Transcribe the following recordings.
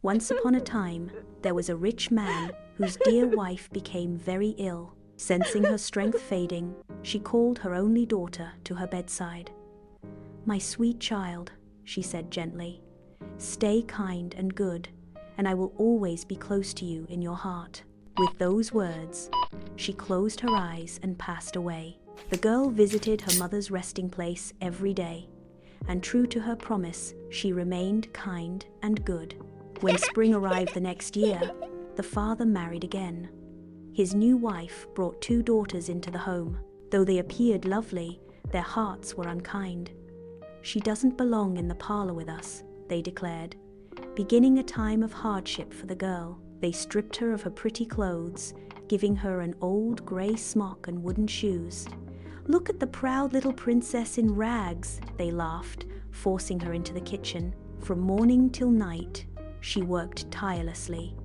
Once upon a time, there was a rich man whose dear wife became very ill. Sensing her strength fading, she called her only daughter to her bedside. "My sweet child," she said gently, "stay kind and good, and I will always be close to you in your heart." With those words, she closed her eyes and passed away. The girl visited her mother's resting place every day, and true to her promise, she remained kind and good. When spring arrived the next year, the father married again. His new wife brought 2 daughters into the home. Though they appeared lovely, their hearts were unkind. "She doesn't belong in the parlor with us," they declared, beginning a time of hardship for the girl. They stripped her of her pretty clothes, giving her an old gray smock and wooden shoes. "Look at the proud little princess in rags," they laughed, forcing her into the kitchen. From morning till night, she worked tirelessly,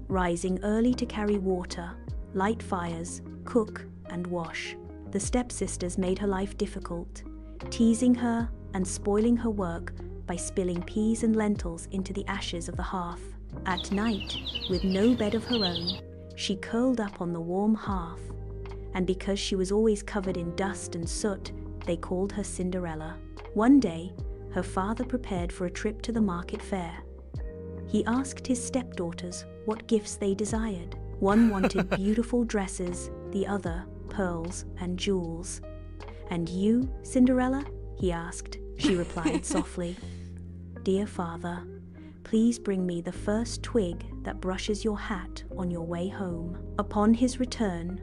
rising early to carry water, light fires, cook, and wash. The stepsisters made her life difficult, teasing her and spoiling her work by spilling peas and lentils into the ashes of the hearth. At night, with no bed of her own, she curled up on the warm hearth, and because she was always covered in dust and soot, they called her Cinderella. One day, her father prepared for a trip to the market fair. He asked his stepdaughters what gifts they desired. One wanted beautiful dresses, the other pearls and jewels. "And you, Cinderella?" he asked. She replied softly, "Dear father, please bring me the first twig that brushes your hat on your way home." Upon his return,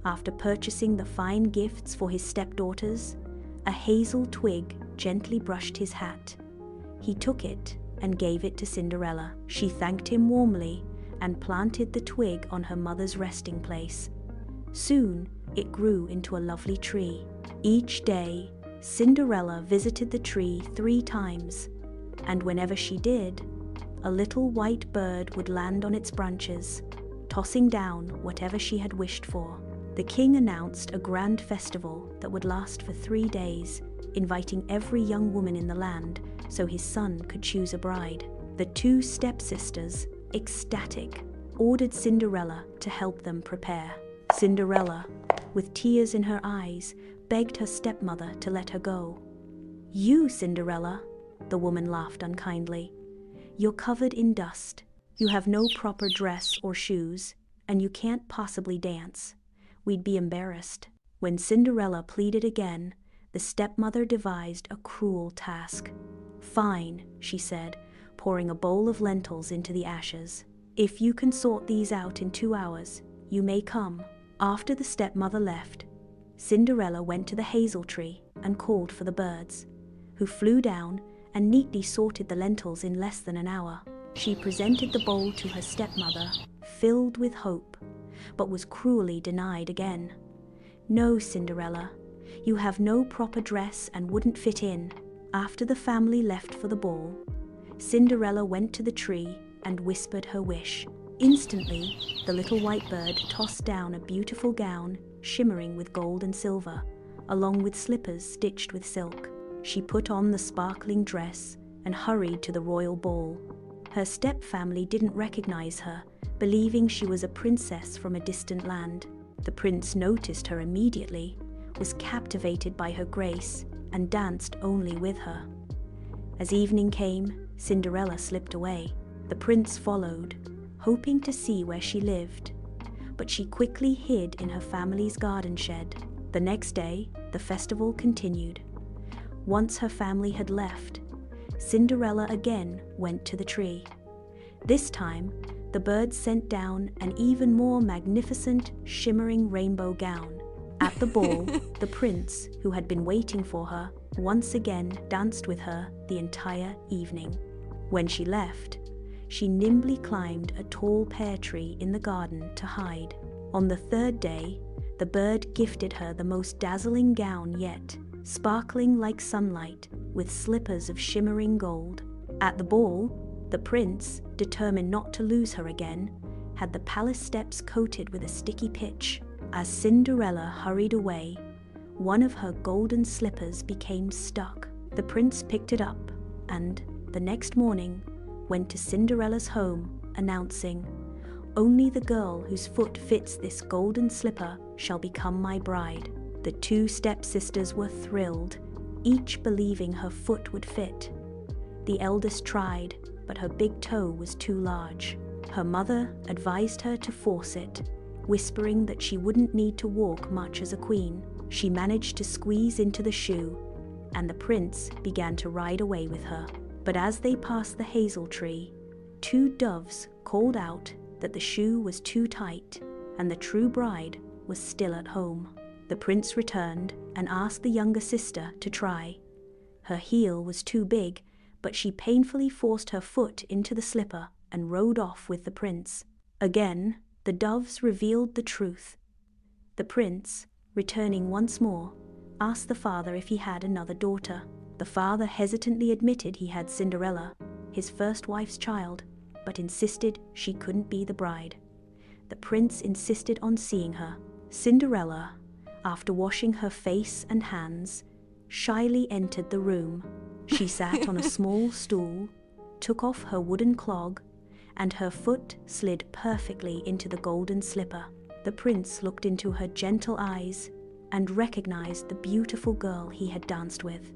after purchasing the fine gifts for his stepdaughters, a hazel twig gently brushed his hat. He took it and gave it to Cinderella. She thanked him warmly and planted the twig on her mother's resting place. Soon, it grew into a lovely tree. Each day, Cinderella visited the tree 3 times, and whenever she did, a little white bird would land on its branches, tossing down whatever she had wished for. The king announced a grand festival that would last for 3 days, inviting every young woman in the land so his son could choose a bride. The 2 stepsisters, ecstatic, ordered Cinderella to help them prepare. Cinderella, with tears in her eyes, begged her stepmother to let her go. "You, Cinderella," the woman laughed unkindly. "You're covered in dust. You have no proper dress or shoes, and you can't possibly dance. We'd be embarrassed." When Cinderella pleaded again, the stepmother devised a cruel task. "Fine," she said, pouring a bowl of lentils into the ashes. "If you can sort these out in 2 hours, you may come." After the stepmother left, Cinderella went to the hazel tree and called for the birds, who flew down and neatly sorted the lentils in less than an hour. She presented the bowl to her stepmother, filled with hope, but was cruelly denied again. "No, Cinderella, you have no proper dress and wouldn't fit in." After the family left for the ball, Cinderella went to the tree and whispered her wish. Instantly, the little white bird tossed down a beautiful gown shimmering with gold and silver, along with slippers stitched with silk. She put on the sparkling dress and hurried to the royal ball. Her step-family didn't recognize her, believing she was a princess from a distant land. The prince noticed her immediately, was captivated by her grace, and danced only with her. As evening came, Cinderella slipped away. The prince followed, hoping to see where she lived, but she quickly hid in her family's garden shed. The next day, the festival continued. Once her family had left, Cinderella again went to the tree. This time, the bird sent down an even more magnificent, shimmering rainbow gown. At the ball, the prince, who had been waiting for her, once again danced with her the entire evening. When she left, she nimbly climbed a tall pear tree in the garden to hide. On the 3rd day, the bird gifted her the most dazzling gown yet, sparkling like sunlight, with slippers of shimmering gold. At the ball, the prince, determined not to lose her again, had the palace steps coated with a sticky pitch. As Cinderella hurried away, one of her golden slippers became stuck. The prince picked it up, and, the next morning, went to Cinderella's home, announcing, "Only the girl whose foot fits this golden slipper shall become my bride." The two stepsisters were thrilled, each believing her foot would fit. The eldest tried, but her big toe was too large. Her mother advised her to force it, whispering that she wouldn't need to walk much as a queen. She managed to squeeze into the shoe, and the prince began to ride away with her. But as they passed the hazel tree, two doves called out that the shoe was too tight, and the true bride was still at home. The prince returned and asked the younger sister to try. Her heel was too big, but she painfully forced her foot into the slipper and rode off with the prince. Again, the doves revealed the truth. The prince, returning once more, asked the father if he had another daughter. The father hesitantly admitted he had Cinderella, his first wife's child, but insisted she couldn't be the bride. The prince insisted on seeing her. Cinderella, after washing her face and hands, shyly entered the room. She sat on a small stool, took off her wooden clog, and her foot slid perfectly into the golden slipper. The prince looked into her gentle eyes and recognized the beautiful girl he had danced with.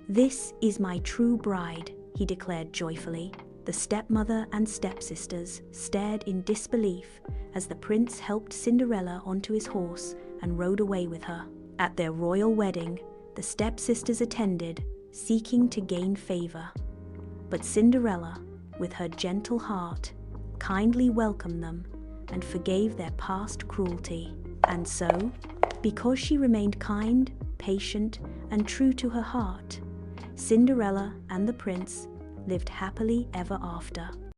"This is my true bride," he declared joyfully. The stepmother and stepsisters stared in disbelief as the prince helped Cinderella onto his horse and rode away with her. At their royal wedding, the stepsisters attended, seeking to gain favor. But Cinderella, with her gentle heart, kindly welcomed them and forgave their past cruelty. And so, because she remained kind, patient, and true to her heart, Cinderella and the prince lived happily ever after.